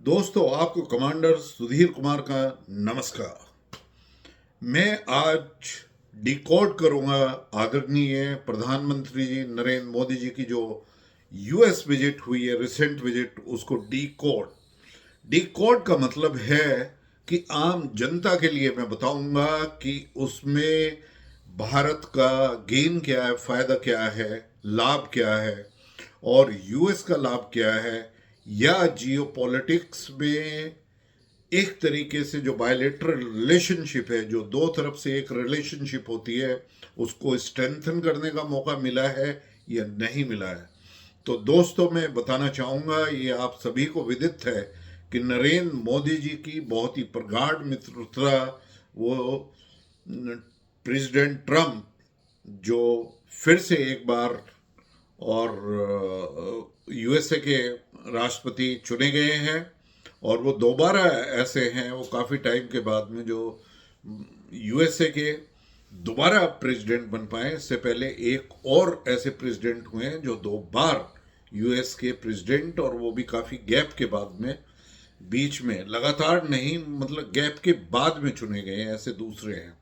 दोस्तों, आपको कमांडर सुधीर कुमार का नमस्कार। मैं आज डिकोड करूंगा आदरणीय प्रधानमंत्री जी नरेंद्र मोदी जी की जो यूएस विजिट हुई है, रिसेंट विजिट, उसको डिकोड। डिकोड का मतलब है कि आम जनता के लिए मैं बताऊंगा कि उसमें भारत का गेन क्या है, फायदा क्या है, लाभ क्या है और यूएस का लाभ क्या है, या जियो पॉलिटिक्स में एक तरीके से जो बायलेटरल रिलेशनशिप है, जो दो तरफ से एक रिलेशनशिप होती है, उसको स्ट्रेंथन करने का मौका मिला है या नहीं मिला है। तो दोस्तों, मैं बताना चाहूँगा, ये आप सभी को विदित है कि नरेंद्र मोदी जी की बहुत ही प्रगाढ़ मित्रता वो प्रेसिडेंट ट्रम्प, जो फिर से एक बार और यूएसए के राष्ट्रपति चुने गए हैं, और वो दोबारा ऐसे हैं, वो काफ़ी टाइम के बाद में जो यूएसए के दोबारा प्रेसिडेंट बन पाए। इससे पहले एक और ऐसे प्रेसिडेंट हुए हैं जो दो बार यूएस के प्रेसिडेंट, और वो भी काफ़ी गैप के बाद में, बीच में लगातार नहीं, मतलब गैप के बाद में चुने गए हैं, ऐसे दूसरे हैं।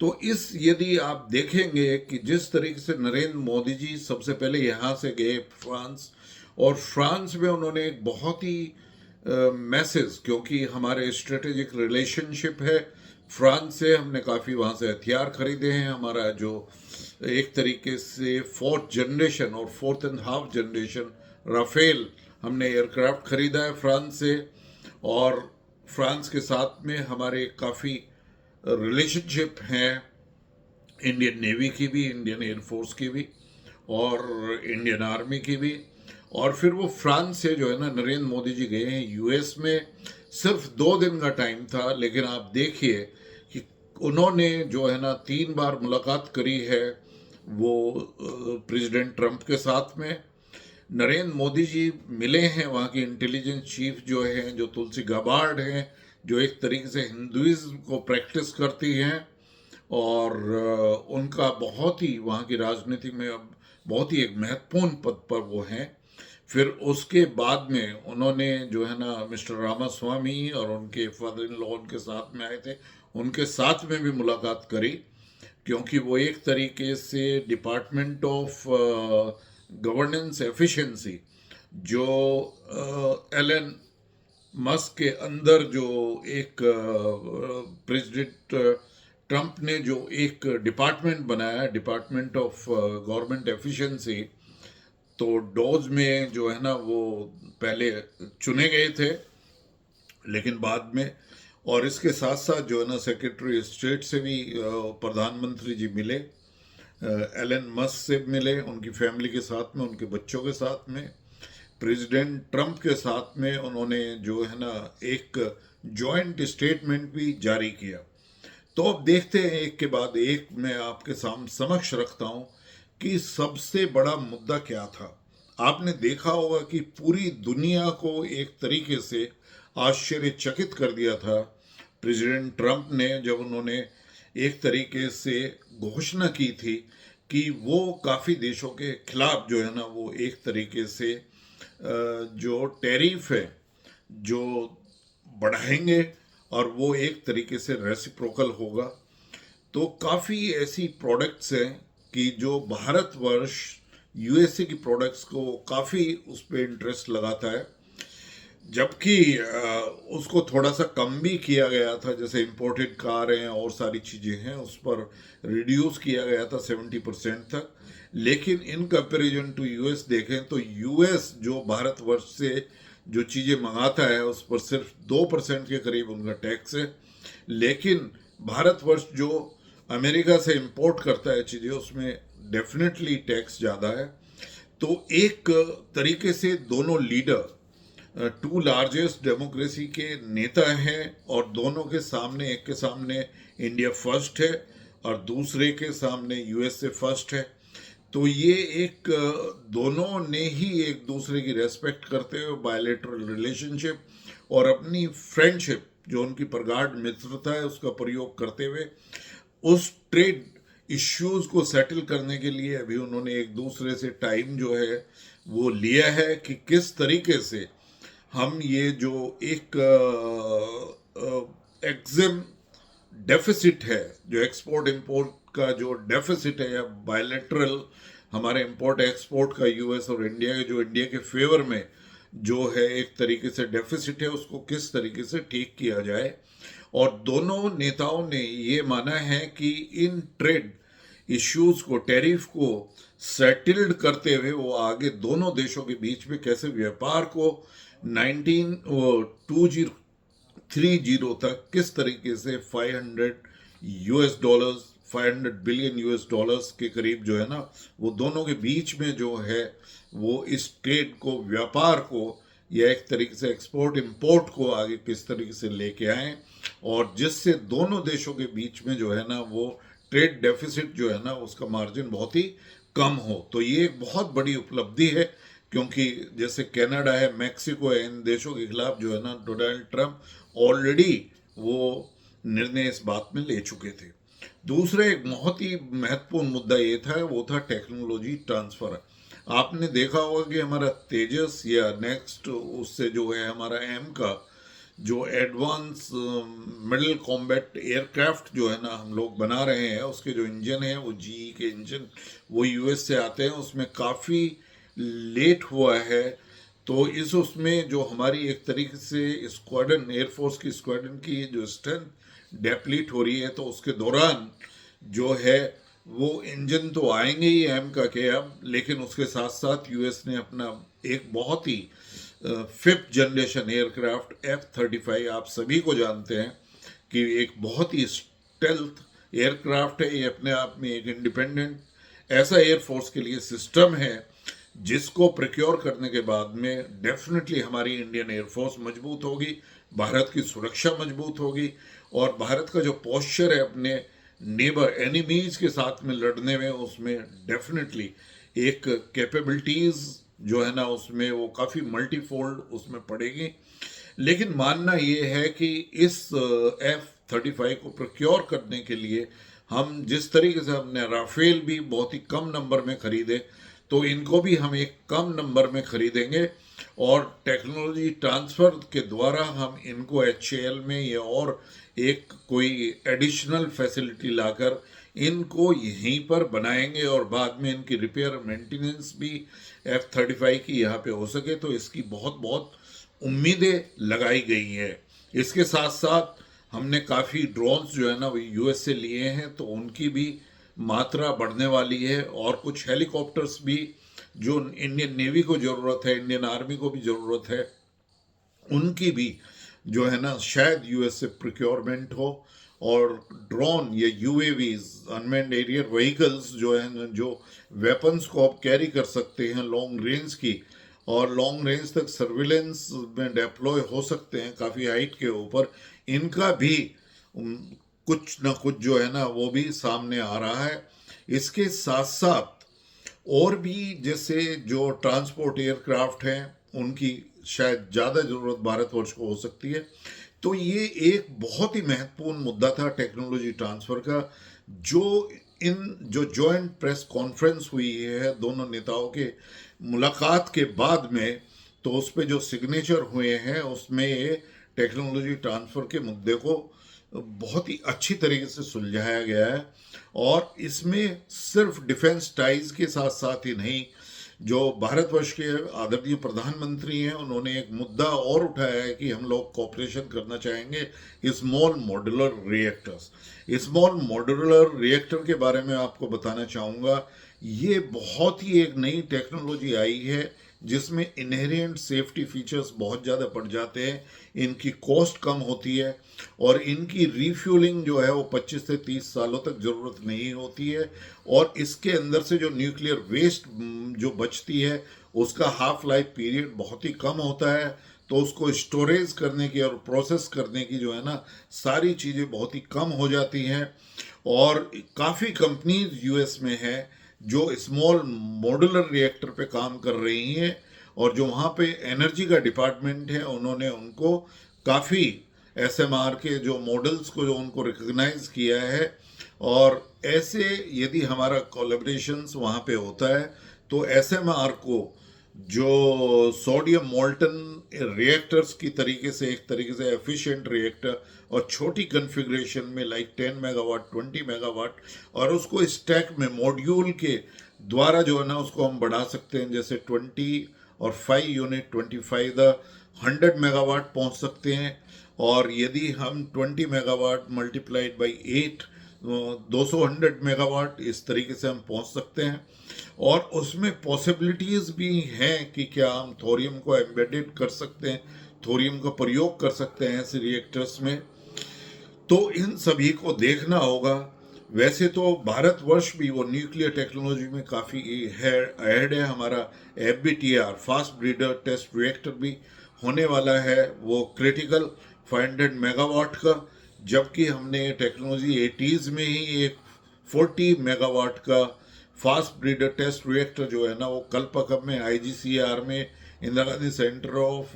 तो इस यदि आप देखेंगे कि जिस तरीके से नरेंद्र मोदी जी सबसे पहले यहाँ से गए फ्रांस, और फ्रांस में उन्होंने एक बहुत ही मैसेज, क्योंकि हमारे स्ट्रेटेजिक रिलेशनशिप है फ्रांस से, हमने काफ़ी वहाँ से हथियार खरीदे हैं। हमारा जो एक तरीके से फोर्थ जनरेशन और fourth and half generation Rafale हमने एयरक्राफ्ट खरीदा है फ्रांस से, और फ्रांस के साथ में हमारे काफ़ी रिलेशनशिप हैं इंडियन नेवी की भी, इंडियन एयरफोर्स की भी, और इंडियन आर्मी की भी। और फिर वो फ्रांस से जो है ना, नरेंद्र मोदी जी गए हैं यूएस में। सिर्फ 2 दिन का टाइम था, लेकिन आप देखिए कि उन्होंने जो है ना 3 बार मुलाकात करी है वो प्रेसिडेंट ट्रंप के साथ में। नरेंद्र मोदी जी मिले हैं वहाँ की इंटेलिजेंस चीफ जो है, जो तुलसी गाबार्ड हैं, जो एक तरीके से हिंदुइज्म को प्रैक्टिस करती हैं, और उनका बहुत ही वहाँ की राजनीति में अब बहुत ही एक महत्वपूर्ण पद पर वो हैं। फिर उसके बाद में उन्होंने जो है ना मिस्टर रामास्वामी और उनके फादर इन लॉ उनके साथ में आए थे, उनके साथ में भी मुलाकात करी, क्योंकि वो एक तरीके से डिपार्टमेंट ऑफ गवर्नेंस एफिशिएंसी, जो एलन मस्क के अंदर जो एक प्रेसिडेंट ट्रंप ने जो एक डिपार्टमेंट बनाया, डिपार्टमेंट ऑफ गवर्नमेंट एफिशिएंसी, तो डोज में जो है ना वो पहले चुने गए थे, लेकिन बाद में, और इसके साथ साथ जो है ना सेक्रेटरी स्टेट से भी प्रधानमंत्री जी मिले, एलन मस्क से मिले, उनकी फैमिली के साथ में, उनके बच्चों के साथ में। प्रेसिडेंट ट्रंप के साथ में उन्होंने जो है ना एक जॉइंट स्टेटमेंट भी जारी किया। तो अब देखते हैं, एक के बाद एक मैं आपके समक्ष रखता हूं कि सबसे बड़ा मुद्दा क्या था। आपने देखा होगा कि पूरी दुनिया को एक तरीके से आश्चर्यचकित कर दिया था प्रेसिडेंट ट्रंप ने, जब उन्होंने एक तरीके से घोषणा की थी कि वो काफ़ी देशों के खिलाफ जो है ना वो एक तरीके से जो टैरिफ है जो बढ़ाएंगे, और वो एक तरीके से रेसिप्रोकल होगा। तो काफ़ी ऐसी प्रोडक्ट्स हैं कि जो भारतवर्ष यूएसए की प्रोडक्ट्स को काफ़ी उस पर इंटरेस्ट लगाता है, जबकि उसको थोड़ा सा कम भी किया गया था, जैसे इंपोर्टेड कार हैं और सारी चीज़ें हैं, उस पर रिड्यूस किया गया था 70% तक। लेकिन इन कंपैरिजन टू यूएस देखें तो यूएस जो भारतवर्ष से जो चीज़ें मंगाता है उस पर सिर्फ 2% के करीब उनका टैक्स है, लेकिन भारतवर्ष जो अमेरिका से इंपोर्ट करता है चीज़ें, उसमें डेफिनेटली टैक्स ज़्यादा है। तो एक तरीके से दोनों लीडर टू लार्जेस्ट डेमोक्रेसी के नेता हैं, और दोनों के सामने, एक के सामने इंडिया फर्स्ट है और दूसरे के सामने यूएसए फर्स्ट है। तो ये एक दोनों ने ही एक दूसरे की रेस्पेक्ट करते हुए बायलेटरल रिलेशनशिप और अपनी फ्रेंडशिप, जो उनकी प्रगाढ़ मित्रता है, उसका प्रयोग करते हुए उस ट्रेड इश्यूज को सेटल करने के लिए अभी उन्होंने एक दूसरे से टाइम जो है वो लिया है कि किस तरीके से हम ये जो एक एग्जिम डेफिसिट है, जो एक्सपोर्ट इंपोर्ट का जो डेफिसिट है, या बायलैटरल हमारे इंपोर्ट एक्सपोर्ट का यूएस और इंडिया के, जो इंडिया के फेवर में जो है एक तरीके से डेफिसिट है, उसको किस तरीके से ठीक किया जाए। और दोनों नेताओं ने ये माना है कि इन ट्रेड इश्यूज को, टैरिफ को सेटल्ड करते हुए वो आगे दोनों देशों के बीच में कैसे व्यापार को 1930 तक किस तरीके से 500 बिलियन यूएस डॉलर्स के करीब जो है ना, वो दोनों के बीच में जो है वो इस ट्रेड को, व्यापार को, या एक तरीके से एक्सपोर्ट इंपोर्ट को आगे किस तरीके से लेके आए, और जिससे दोनों देशों के बीच में जो है ना वो ट्रेड डेफिसिट जो है ना उसका मार्जिन बहुत ही कम हो। तो ये एक बहुत बड़ी उपलब्धि है, क्योंकि जैसे कनाडा है, मैक्सिको है, इन देशों के खिलाफ जो है ना डोनाल्ड ट्रंप ऑलरेडी वो निर्णय इस बात में ले चुके थे। दूसरा एक बहुत ही महत्वपूर्ण मुद्दा ये था, वो था टेक्नोलॉजी ट्रांसफर। आपने देखा होगा कि हमारा तेजस या नेक्स्ट उससे जो है हमारा एम का जो एडवांस मिडिल कॉम्बैट एयरक्राफ्ट जो है ना हम लोग बना रहे हैं, उसके जो इंजन है वो जीई के इंजन वो यूएस से आते हैं, उसमें काफ़ी लेट हुआ है। तो इस उसमें जो हमारी एक तरीके से स्क्वाड्रन, एयरफोर्स की स्क्वाड्रन की जो स्ट्रेंथ डेप्लीट हो रही है, तो उसके दौरान जो है वो इंजन तो आएंगे ही एम का के अब, लेकिन उसके साथ साथ यूएस ने अपना एक बहुत ही 5th जनरेशन एयरक्राफ्ट F-35, आप सभी को जानते हैं कि एक बहुत ही स्टेल्थ एयरक्राफ्ट है, ये अपने आप में एक इंडिपेंडेंट ऐसा एयरफोर्स के लिए सिस्टम है जिसको प्रोक्योर करने के बाद में डेफिनेटली हमारी इंडियन एयरफोर्स मजबूत होगी, भारत की सुरक्षा मजबूत होगी, और भारत का जो पोस्चर है अपने नेबर एनिमीज के साथ में लड़ने में, उसमें डेफिनेटली एक कैपेबिलिटीज जो है ना उसमें वो काफ़ी मल्टीफोल्ड उसमें पड़ेगी। लेकिन मानना ये है कि इस F-35 को प्रोक्योर करने के लिए हम जिस तरीके से हमने राफेल भी बहुत ही कम नंबर में खरीदे, तो इनको भी हम एक कम नंबर में खरीदेंगे, और टेक्नोलॉजी ट्रांसफ़र के द्वारा हम इनको HAL में या और एक कोई एडिशनल फैसिलिटी लाकर इनको यहीं पर बनाएंगे, और बाद में इनकी रिपेयर मेंटेनेंस भी F-35 की यहाँ पे हो सके, तो इसकी बहुत बहुत उम्मीदें लगाई गई हैं। इसके साथ साथ हमने काफ़ी ड्रोन्स जो है ना वो यूएस से लिए हैं, तो उनकी भी मात्रा बढ़ने वाली है, और कुछ हेलीकॉप्टर्स भी जो इंडियन नेवी को ज़रूरत है, इंडियन आर्मी को भी ज़रूरत है, उनकी भी जो है ना शायद यूएस से प्रोक्योरमेंट हो। और ड्रोन या यूएवीज, अनमैन्ड एरियल व्हीकल्स जो है, जो वेपन्स को आप कैरी कर सकते हैं लॉन्ग रेंज की, और लॉन्ग रेंज तक सर्विलेंस में डिप्लॉय हो सकते हैं काफ़ी हाइट के ऊपर, इनका भी कुछ ना कुछ जो है ना वो भी सामने आ रहा है। इसके साथ साथ और भी जैसे जो ट्रांसपोर्ट एयरक्राफ्ट हैं उनकी शायद ज़्यादा ज़रूरत भारतवर्ष को हो सकती है। तो ये एक बहुत ही महत्वपूर्ण मुद्दा था टेक्नोलॉजी ट्रांसफ़र का, जो जॉइंट प्रेस कॉन्फ्रेंस हुई है दोनों नेताओं के मुलाकात के बाद में, तो उस पर जो सिग्नेचर हुए हैं उसमें ये टेक्नोलॉजी ट्रांसफ़र के मुद्दे को बहुत ही अच्छी तरीके से सुलझाया गया है। और इसमें सिर्फ डिफेंस टाइज के साथ साथ ही नहीं, जो भारतवर्ष के आदरणीय प्रधानमंत्री हैं उन्होंने एक मुद्दा और उठाया है कि हम लोग कॉपरेशन करना चाहेंगे small modular reactors. Small modular reactor के बारे में आपको बताना चाहूँगा, ये बहुत ही एक नई टेक्नोलॉजी आई है जिसमें इनहेरेंट सेफ्टी फीचर्स बहुत ज़्यादा बढ़ जाते हैं, इनकी कॉस्ट कम होती है, और इनकी रीफ्यूलिंग जो है वो 25 से 30 सालों तक ज़रूरत नहीं होती है, और इसके अंदर से जो न्यूक्लियर वेस्ट जो बचती है उसका हाफ लाइफ पीरियड बहुत ही कम होता है, तो उसको स्टोरेज करने की और प्रोसेस करने की जो है ना सारी चीज़ें बहुत ही कम हो जाती हैं। और काफ़ी कंपनीज यूएस में है जो स्मॉल मॉड्यूलर रिएक्टर पे काम कर रही हैं, और जो वहाँ पे एनर्जी का डिपार्टमेंट है उन्होंने उनको काफ़ी एसएमआर के जो मॉडल्स को जो उनको रिकग्नाइज किया है। और ऐसे यदि हमारा कोलैबोरेशंस वहाँ पे होता है तो एसएमआर को जो सोडियम मोल्टन रिएक्टर्स की तरीके से, एक तरीके से एफिशिएंट रिएक्टर, और छोटी कॉन्फ़िगरेशन में लाइक 10 मेगावाट, 20 मेगावाट, और उसको स्टैक में मॉड्यूल के द्वारा जो है ना उसको हम बढ़ा सकते हैं, जैसे 20 और 5 यूनिट 25 द 100 मेगावाट पहुंच सकते हैं। और यदि हम 20 मेगावाट मल्टीप्लाइड बाई 8, 200 मेगावाट, इस तरीके से हम पहुंच सकते हैं। और उसमें पॉसिबिलिटीज़ भी हैं कि क्या हम थोरियम को एम्बेडेड कर सकते हैं, थोरियम का प्रयोग कर सकते हैं ऐसे रिएक्टर्स में। तो इन सभी को देखना होगा। वैसे तो भारतवर्ष भी वो न्यूक्लियर टेक्नोलॉजी में काफ़ी है, अहेड है। हमारा FBTR, fast breeder test reactor भी होने वाला है, वो क्रिटिकल 500 मेगावाट का, जबकि हमने टेक्नोलॉजी 80s में ही एक 40 मेगावाट का फास्ट ब्रीडर टेस्ट रिएक्टर जो है ना वो कल्पकम में, IGCR में, Indira Gandhi centre of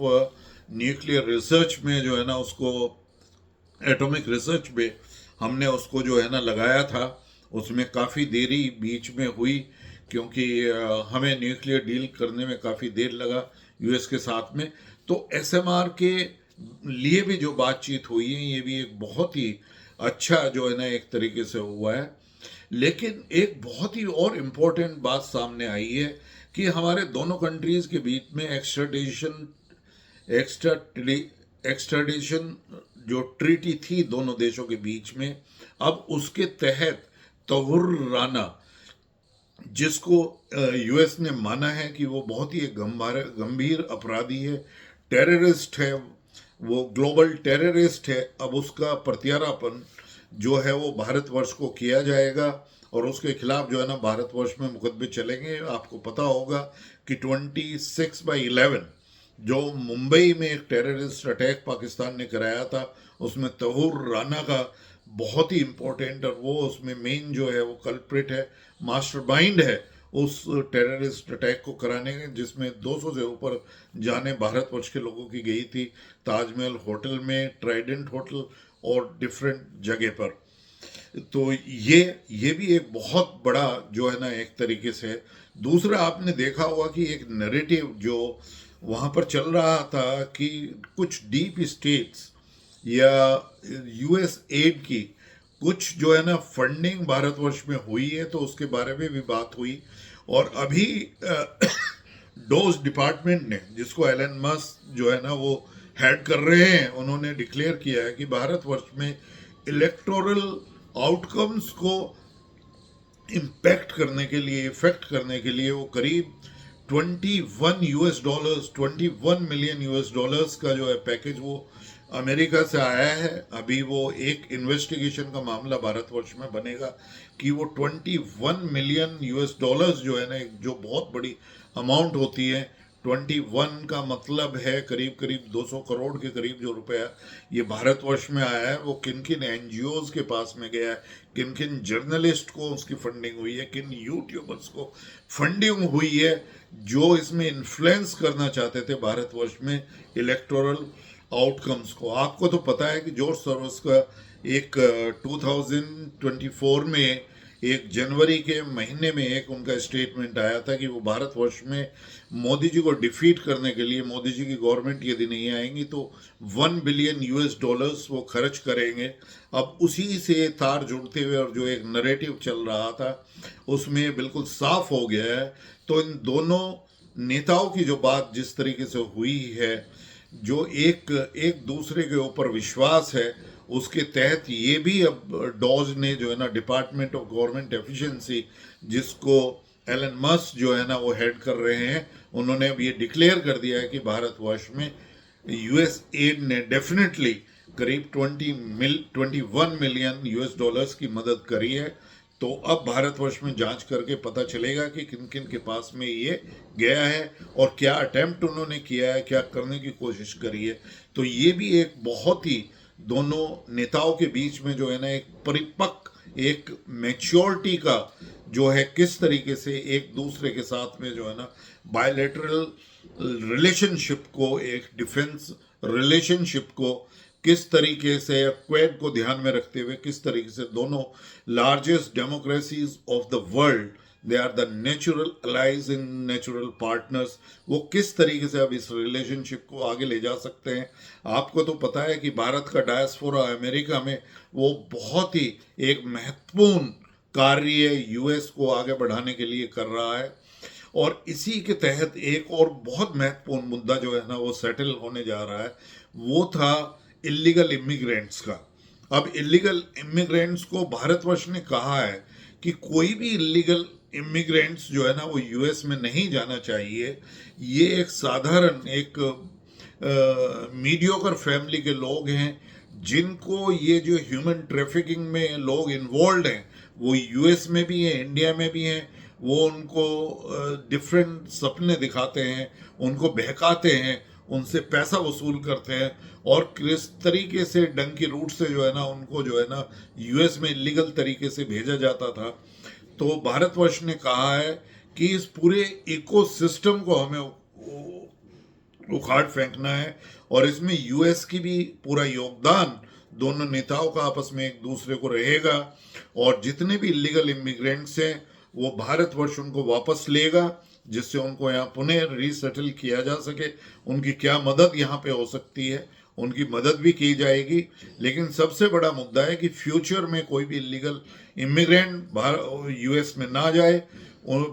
nuclear research में जो है ना उसको, एटॉमिक रिसर्च में हमने उसको जो है ना लगाया था। उसमें काफ़ी देरी बीच में हुई, क्योंकि हमें न्यूक्लियर डील करने में काफ़ी देर लगा US के साथ में। तो SMR के लिए भी जो बातचीत हुई है, ये भी एक बहुत ही अच्छा जो है ना एक तरीके से हुआ है। लेकिन एक बहुत ही और इम्पोर्टेंट बात सामने आई है कि हमारे दोनों कंट्रीज़ के बीच में एक्स्ट्राडिशन जो ट्रीटी थी दोनों देशों के बीच में, अब उसके तहत तहुर राना, जिसको US ने माना है कि वो बहुत ही एक गंभीर अपराधी है, टेररिस्ट है, वो ग्लोबल टेररिस्ट है, अब उसका प्रत्यारापण जो है वो भारतवर्ष को किया जाएगा और उसके खिलाफ जो है ना भारतवर्ष में मुकदमे चलेंगे। आपको पता होगा कि 26/11 जो मुंबई में एक टेररिस्ट अटैक पाकिस्तान ने कराया था, उसमें तहूर राना का बहुत ही इम्पोर्टेंट, और वो उसमें मेन जो है वो कल्प्रिट है, मास्टरमाइंड है उस टेररिस्ट अटैक को कराने के, जिसमें 200 से ऊपर जाने भारतवर्ष के लोगों की गई थी, ताजमहल होटल में, ट्राइडेंट होटल और डिफरेंट जगह पर। तो ये भी एक बहुत बड़ा जो है ना एक तरीके से। दूसरा, आपने देखा होगा कि एक नैरेटिव जो वहाँ पर चल रहा था कि कुछ डीप स्टेट्स या US एड की कुछ जो है ना फंडिंग भारतवर्ष में हुई है, तो उसके बारे में भी बात हुई। और अभी डोज डिपार्टमेंट ने, जिसको एलन मस्क जो है ना वो हेड कर रहे हैं, उन्होंने डिक्लेयर किया है कि भारतवर्ष में इलेक्टोरल आउटकम्स को इम्पैक्ट करने के लिए, इफेक्ट करने के लिए वो करीब $21 मिलियन का जो है पैकेज वो अमेरिका से आया है। अभी वो एक इन्वेस्टिगेशन का मामला भारतवर्ष में बनेगा कि वो $21 मिलियन जो है ना, जो बहुत बड़ी अमाउंट होती है। 21 का मतलब है करीब करीब 200 करोड़ के करीब जो रुपया ये भारतवर्ष में आया है, वो किन किन NGOs के पास में गया है, किन किन जर्नलिस्ट को उसकी फंडिंग हुई है, किन यूट्यूबर्स को फंडिंग हुई है जो इसमें इन्फ्लुएंस करना चाहते थे भारतवर्ष में इलेक्टोरल आउटकम्स को। आपको तो पता है कि जॉर्ज सोरोस का एक 2024 में, एक जनवरी के महीने में एक उनका स्टेटमेंट आया था कि वो भारतवर्ष में मोदी जी को डिफीट करने के लिए, मोदी जी की गवर्नमेंट यदि नहीं आएंगी तो $1 बिलियन वो खर्च करेंगे। अब उसी से तार जुड़ते हुए और जो एक नरेटिव चल रहा था उसमें बिल्कुल साफ हो गया है। तो इन दोनों नेताओं की जो बात जिस तरीके से हुई है, जो एक दूसरे के ऊपर विश्वास है, उसके तहत ये भी अब डॉज ने जो है ना, डिपार्टमेंट ऑफ गवर्नमेंट एफिशिएंसी, जिसको एलन मस्क जो है ना वो हेड कर रहे हैं, उन्होंने अब ये डिक्लेयर कर दिया है कि भारतवर्ष में US एड ने डेफिनेटली करीब 21 मिलियन की मदद करी है। तो अब भारतवर्ष में जांच करके पता चलेगा कि किन किन के पास में ये गया है और क्या अटेम्प्ट उन्होंने किया है, क्या करने की कोशिश करी है। तो ये भी एक बहुत ही दोनों नेताओं के बीच में जो है ना एक परिपक्व, एक मैच्योरिटी का जो है, किस तरीके से एक दूसरे के साथ में जो है ना बायलैटरल रिलेशनशिप को, एक डिफेंस रिलेशनशिप को किस तरीके से, क्वेड को ध्यान में रखते हुए किस तरीके से दोनों largest democracies of the world they are the natural allies in natural partners. वो किस तरीके से अब इस रिलेशनशिप को आगे ले जा सकते हैं। आपको तो पता है कि भारत का डायस्पोरा अमेरिका में वो बहुत ही एक महत्वपूर्ण कार्य यूएस को आगे बढ़ाने के लिए कर रहा है। और इसी के तहत एक और बहुत महत्वपूर्ण मुद्दा जो है ना वो सेटल होने जा रहा है, वो था इलीगल इमिग्रेंट्स का। अब इलीगल इमिग्रेंट्स को भारतवर्ष ने कहा है कि कोई भी इलीगल इमिग्रेंट्स जो है ना वो यूएस में नहीं जाना चाहिए। ये एक साधारण एक मीडियोकर फैमिली के लोग हैं जिनको ये जो ह्यूमन ट्रैफिकिंग में लोग इन्वॉल्व हैं वो यूएस में भी हैं, इंडिया में भी हैं। वो उनको डिफरेंट सपने दिखाते हैं, उनको बहकाते हैं, उनसे पैसा वसूल करते हैं और किस तरीके से डंकी रूट से जो है ना उनको जो है ना यूएस में इलीगल तरीके से भेजा जाता था। तो भारतवर्ष ने कहा है कि इस पूरे इकोसिस्टम को हमें उखाड़ फेंकना है और इसमें यूएस की भी पूरा योगदान, दोनों नेताओं का आपस में एक दूसरे को रहेगा। और जितने भी इलीगल इमिग्रेंट्स हैं वो भारतवर्ष उनको वापस लेगा, जिससे उनको यहाँ पुनः रीसेटल किया जा सके। उनकी क्या मदद यहाँ पे हो सकती है, उनकी मदद भी की जाएगी। लेकिन सबसे बड़ा मुद्दा है कि फ्यूचर में कोई भी इलीगल इमिग्रेंट यूएस में ना जाए,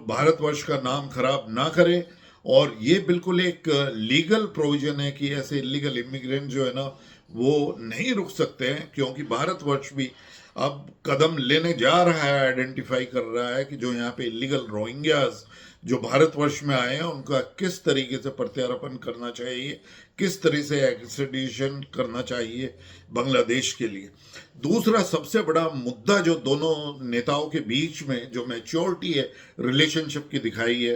भारतवर्ष का नाम खराब ना करे। और ये बिल्कुल एक लीगल प्रोविजन है कि ऐसे इलीगल इमिग्रेंट जो है ना वो नहीं रुक सकते हैं, क्योंकि भारतवर्ष भी अब कदम लेने जा रहा है, आइडेंटिफाई कर रहा है कि जो यहाँ पे इलीगल रोहिंग्यास जो भारतवर्ष में आए हैं उनका किस तरीके से प्रत्यार्पण करना चाहिए, किस तरह से एक्सट्रेडिशन करना चाहिए बांग्लादेश के लिए। दूसरा सबसे बड़ा मुद्दा जो दोनों नेताओं के बीच में जो मैच्योरिटी है रिलेशनशिप की दिखाई है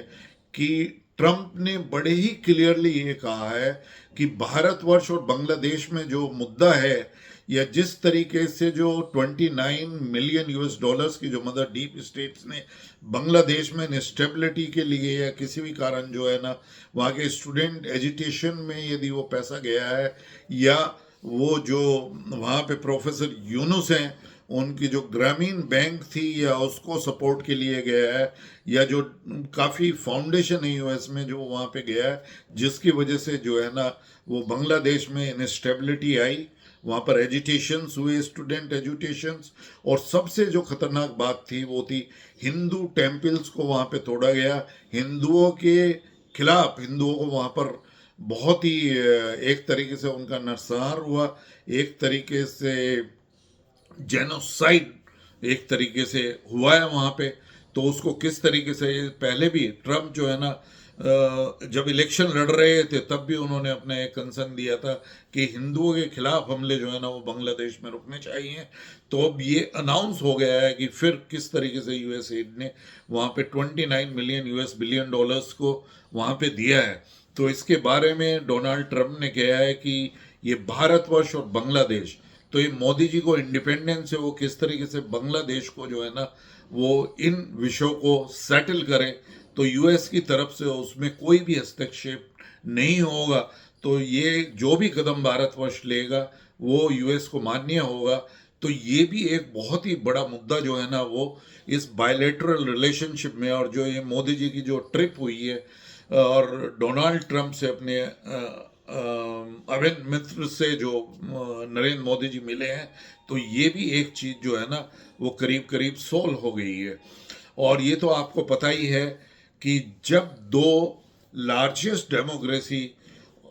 कि ट्रंप ने बड़े ही क्लियरली ये कहा है कि भारतवर्ष और बांग्लादेश में जो मुद्दा है या जिस तरीके से जो 29 मिलियन यूएस डॉलर्स की जो मदद डीप स्टेट्स ने बांग्लादेश में इंस्टेबिलिटी के लिए या किसी भी कारण जो है ना वहाँ के स्टूडेंट एजुकेशन में यदि वो पैसा गया है, या वो जो वहाँ पे प्रोफेसर यूनुस हैं उनकी जो ग्रामीण बैंक थी या उसको सपोर्ट के लिए गया है, या जो काफ़ी फाउंडेशन है यूएस में जो वहाँ पे गया है, जिसकी वजह से जो है ना वो बांग्लादेश में इंस्टेबिलिटी आई, वहाँ पर एजुटेशंस हुए, स्टूडेंट एजुटेशंस। और सबसे जो खतरनाक बात थी वो थी हिंदू टेम्पल्स को वहाँ पे तोड़ा गया, हिंदुओं के खिलाफ हिंदुओं को वहाँ पर बहुत ही एक तरीके से उनका नरसंहार हुआ, एक तरीके से जेनोसाइड एक तरीके से हुआ है वहाँ पे। तो उसको किस तरीके से, पहले भी ट्रम्प जो है ना जब इलेक्शन लड़ रहे थे तब भी उन्होंने अपने एक कंसर्न दिया था कि हिंदुओं के खिलाफ हमले जो है ना वो बांग्लादेश में रुकने चाहिए। तो अब ये अनाउंस हो गया है कि फिर किस तरीके से यूएस एड ने वहाँ पे 29 मिलियन यूएस बिलियन डॉलर्स को वहाँ पे दिया है। तो इसके बारे में डोनाल्ड ट्रंप ने कहा है कि ये भारतवर्ष और बांग्लादेश, तो ये मोदी जी को इंडिपेंडेंस है वो किस तरीके से बांग्लादेश को जो है ना वो इन विषयों को सेटल करें, तो यूएस की तरफ से उसमें कोई भी हस्तक्षेप नहीं होगा। तो ये जो भी कदम भारतवर्ष लेगा वो यूएस को मान्य होगा। तो ये भी एक बहुत ही बड़ा मुद्दा जो है ना वो इस बायलैटरल रिलेशनशिप में, और जो ये मोदी जी की जो ट्रिप हुई है और डोनाल्ड ट्रंप से अपने अरविंद मित्र से जो नरेंद्र मोदी जी मिले हैं, तो ये भी एक चीज़ जो है ना वो करीब करीब सोल्व हो गई है। और ये तो आपको पता ही है कि जब दो लार्जेस्ट डेमोक्रेसी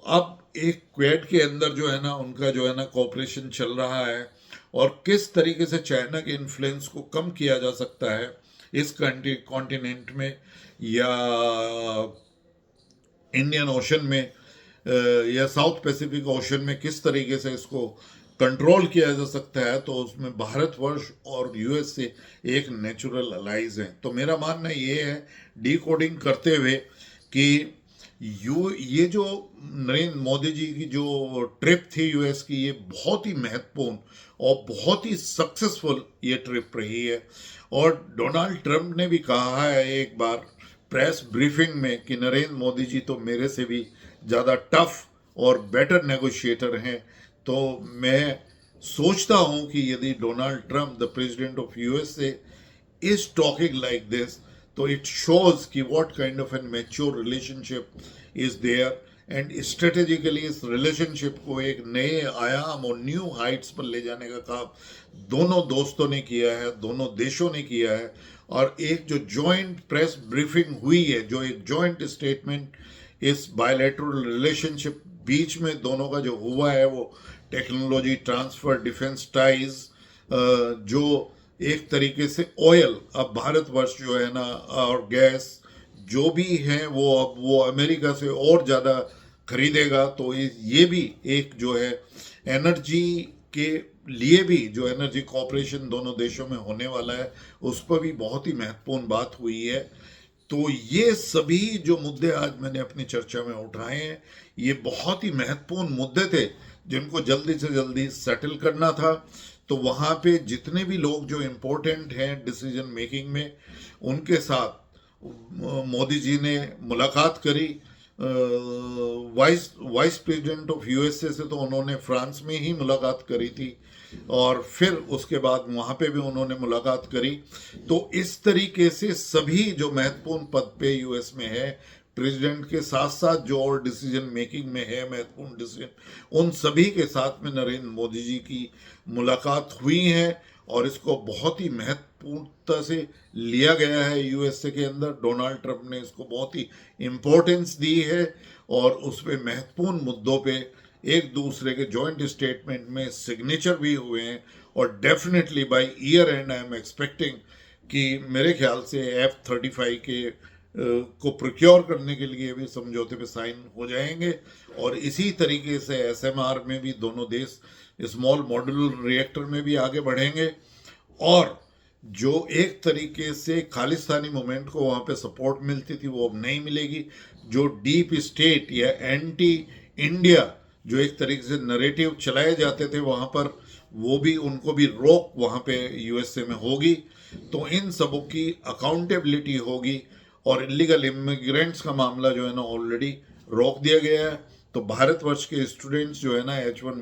अब एक क्वेड के अंदर जो है ना उनका जो है ना कोऑपरेशन चल रहा है, और किस तरीके से चाइना के इन्फ्लुएंस को कम किया जा सकता है इस कॉन्टिनेंट में या इंडियन ओशन में या साउथ पैसिफिक ओशन में किस तरीके से इसको कंट्रोल किया जा सकता है, तो उसमें भारतवर्ष और यूएस से एक नेचुरल अलाइज हैं। तो मेरा मानना ये है डीकोडिंग करते हुए कि ये जो नरेंद्र मोदी जी की जो ट्रिप थी यूएस की, ये बहुत ही महत्वपूर्ण और बहुत ही सक्सेसफुल ये ट्रिप रही है। और डोनाल्ड ट्रंप ने भी कहा है एक बार प्रेस ब्रीफिंग में कि नरेंद्र मोदी जी तो मेरे से भी ज़्यादा टफ और बेटर नेगोशिएटर हैं। तो मैं सोचता हूं कि यदि Donald Trump the president of USA is talking like this, तो इट शोज कि what kind of an mature relationship is there, and strategically इस रिलेशनशिप को एक नए आयाम और न्यू हाइट्स पर ले जाने का काम दोनों दोस्तों ने किया है, दोनों देशों ने किया है। और एक जो जॉइंट प्रेस ब्रीफिंग हुई है, जो एक जॉइंट स्टेटमेंट इस बायलैटरल रिलेशनशिप बीच में दोनों का जो हुआ है, वो टेक्नोलॉजी ट्रांसफर, डिफेंस टाइज, जो एक तरीके से ऑयल, अब भारतवर्ष जो है ना, और गैस जो भी है वो अब वो अमेरिका से और ज़्यादा खरीदेगा। तो ये भी एक जो है एनर्जी के लिए भी जो एनर्जी कॉपरेशन दोनों देशों में होने वाला है, उस पर भी बहुत ही महत्वपूर्ण बात हुई है। तो ये सभी जो मुद्दे आज मैंने अपनी चर्चा में उठाए हैं, ये बहुत ही महत्वपूर्ण मुद्दे थे जिनको जल्दी से जल्दी सेटल करना था। तो वहाँ पे जितने भी लोग जो इम्पोर्टेंट हैं डिसीजन मेकिंग में, उनके साथ मोदी जी ने मुलाकात करी। वाइस प्रेसिडेंट ऑफ यूएसए से तो उन्होंने फ्रांस में ही मुलाकात करी थी, और फिर उसके बाद वहाँ पे भी उन्होंने मुलाकात करी। तो इस तरीके से सभी जो महत्वपूर्ण पद पे यूएस में है, प्रेसिडेंट के साथ साथ जो और डिसीजन मेकिंग में है महत्वपूर्ण डिसीजन, उन सभी के साथ में नरेंद्र मोदी जी की मुलाकात हुई है, और इसको बहुत ही महत्वपूर्णता से लिया गया है यूएसए के अंदर। डोनाल्ड ट्रंप ने इसको बहुत ही इम्पोर्टेंस दी है, और उस पर महत्वपूर्ण मुद्दों पे एक दूसरे के जॉइंट स्टेटमेंट में सिग्नेचर भी हुए हैं। और definitely by year and I am expecting कि मेरे ख्याल से F-35 के को प्रोक्योर करने के लिए भी समझौते पे साइन हो जाएंगे। और इसी तरीके से SMR में भी दोनों देश स्मॉल मॉड्यूलर रिएक्टर में भी आगे बढ़ेंगे, और जो एक तरीके से खालिस्तानी मूवमेंट को वहाँ पे सपोर्ट मिलती थी वो अब नहीं मिलेगी। जो डीप स्टेट या एंटी इंडिया जो एक तरीके से नरेटिव चलाए जाते थे वहाँ पर, वो भी, उनको भी रोक वहाँ पे यूएसए में होगी। तो इन सबों की अकाउंटेबिलिटी होगी, और इलीगल इमिग्रेंट्स का मामला जो है ना ऑलरेडी रोक दिया गया है। तो भारतवर्ष के स्टूडेंट्स जो है ना H1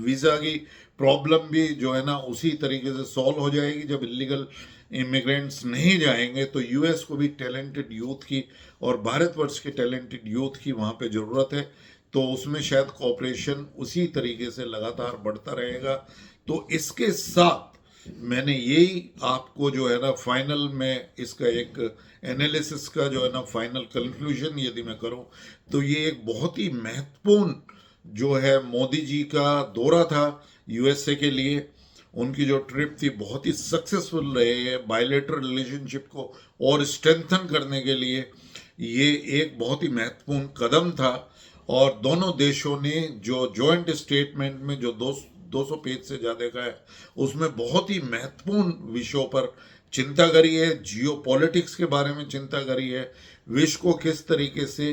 वीज़ा की प्रॉब्लम भी जो है ना उसी तरीके से सॉल्व हो जाएगी। जब इलीगल इमिग्रेंट्स नहीं जाएंगे तो यूएस को भी टैलेंटेड यूथ की और भारतवर्ष के टैलेंटेड यूथ की वहाँ पे ज़रूरत है। तो उसमें शायद कॉपरेशन उसी तरीके से लगातार बढ़ता रहेगा। तो इसके साथ मैंने यही आपको जो है ना फाइनल में इसका एक एनालिसिस का जो है ना फाइनल कंक्लूजन यदि मैं करूं, तो ये एक बहुत ही महत्वपूर्ण जो है मोदी जी का दौरा था यूएसए के लिए। उनकी जो ट्रिप थी बहुत ही सक्सेसफुल रही है। बायलैटरल रिलेशनशिप को और स्ट्रेंथन करने के लिए ये एक बहुत ही महत्वपूर्ण कदम था। और दोनों देशों ने जो जॉइंट स्टेटमेंट में जो 200 पेज से ज़्यादा का है, उसमें बहुत ही महत्वपूर्ण विषयों पर चिंता करी है। जियो पॉलिटिक्स के बारे में चिंता करी है, विश्व को किस तरीके से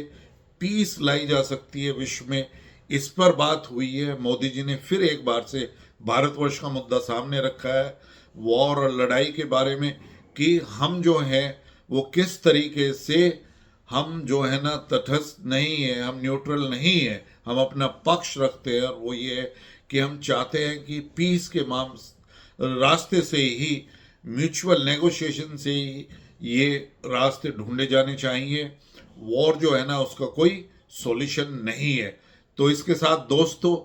पीस लाई जा सकती है विश्व में, इस पर बात हुई है। मोदी जी ने फिर एक बार से भारतवर्ष का मुद्दा सामने रखा है, वॉर और लड़ाई के बारे में, कि हम जो हैं वो किस तरीके से, हम जो है ना तटस्थ नहीं है, हम न्यूट्रल नहीं है, हम अपना पक्ष रखते हैं। और वो ये है कि हम चाहते हैं कि पीस के रास्ते से ही, म्यूचुअल नेगोशिएशन से ही ये रास्ते ढूंढे जाने चाहिए। वॉर जो है ना उसका कोई सॉल्यूशन नहीं है। तो इसके साथ दोस्तों,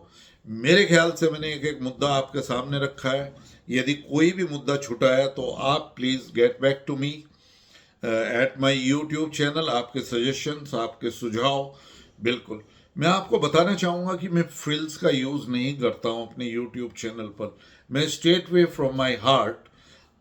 मेरे ख्याल से मैंने एक एक मुद्दा आपके सामने रखा है। यदि कोई भी मुद्दा छूटा है तो आप please get back to me at my YouTube channel. आपके सजेशंस, आपके सुझाव, बिल्कुल। मैं आपको बताना चाहूँगा कि मैं फ्रिल्स का यूज़ नहीं करता हूँ अपने यूट्यूब चैनल पर। मैं straight way from my heart,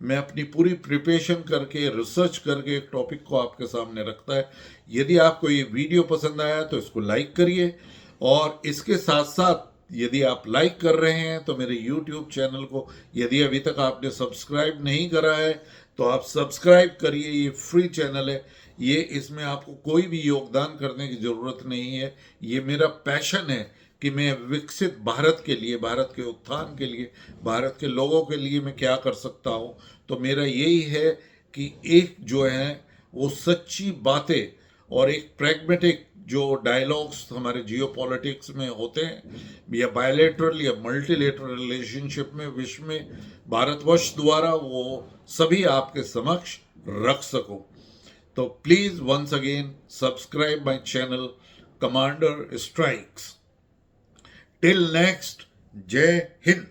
मैं अपनी पूरी प्रिपरेशन करके, रिसर्च करके एक टॉपिक को आपके सामने रखता है। यदि आपको ये वीडियो पसंद आया तो इसको लाइक करिए, और इसके साथ साथ यदि आप लाइक कर रहे हैं तो मेरे YouTube चैनल को यदि अभी तक आपने सब्सक्राइब नहीं करा है तो आप सब्सक्राइब करिए। ये फ्री चैनल है, ये इसमें आपको कोई भी योगदान करने की ज़रूरत नहीं है। ये मेरा पैशन है कि मैं विकसित भारत के लिए, भारत के उत्थान के लिए, भारत के लोगों के लिए मैं क्या कर सकता हूँ। तो मेरा यही है कि एक जो है वो सच्ची बातें और एक प्रैग्मेटिक जो डायलॉग्स हमारे जियो पॉलिटिक्स में होते हैं, या बायलैटरल या मल्टीलेटरल रिलेशनशिप में विश्व में भारतवर्ष द्वारा, वो सभी आपके समक्ष रख सकूं। तो please once again subscribe my channel Commander Strikes. Till next, जय हिंद।